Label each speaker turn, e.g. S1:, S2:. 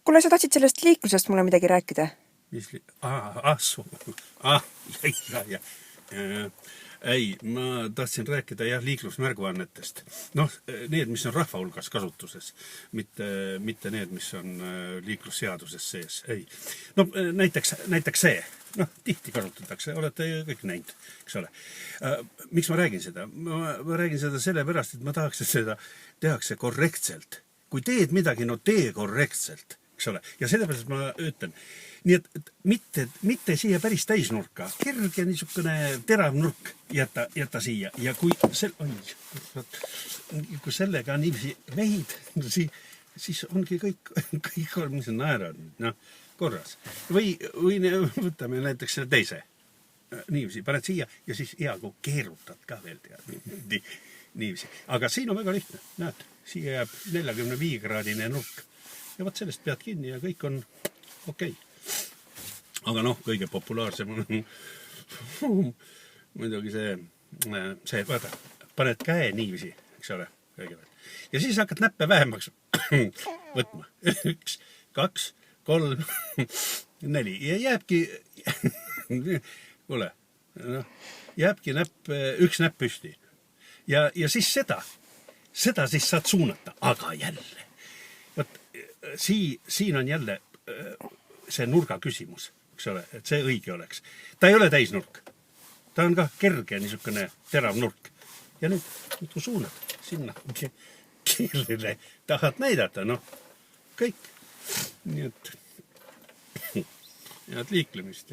S1: Kuule, sa tahtsid sellest liiklusest mulle midagi rääkida?
S2: Ei, ma tahtsin rääkida liiklusmärguannetest. Noh, need, mis on rahva hulgas kasutuses, mitte need, mis on liiklusseaduses sees. Ei. No, näiteks see. Noh, tihti kasutatakse, olete kõik näinud, eks ole. Miks ma räägin seda? Ma räägin seda sellepärast, et ma tahaks, et seda tehakse korrektselt. Kui teed midagi, no tee korrektselt, eks ole. Ja sellepärast ma ütlen, nii et mitte siia päris täisnurka, kerge niisugune terav nurk jätta siia. Ja kui sellega niiviisi vehid, siis ongi kõik on, mis on naerad, korras. Või võtame näiteks selle teise. Niiviisi, paned siia ja siis hea, kui keerutad ka veel niiviisi. Aga siin on väga lihtne, näed, siia jääb 45-kraadine nurk. Ja võt sellest pead kinni ja kõik on okei. Aga noh, kõige populaarsem on muidugi see, vaata, paned käe niiviisi, eks ole, kõigepealt. Ja siis hakkad näppe vähemaks võtma. 1, 2, 3, 4. Ja jääbki, kuule, jääbki üks näpp püsti. Ja siis seda siis saad suunata, aga jälle. Võt, siin on jälle see nurga küsimus, eks ole, et see õige oleks. Ta ei ole täisnurk. Ta on ka kerge niisugune terav nurk. Ja nüüd, kui suunad sinna, kellele tahad näidata, noh, kõik. Nii et head liiklemist.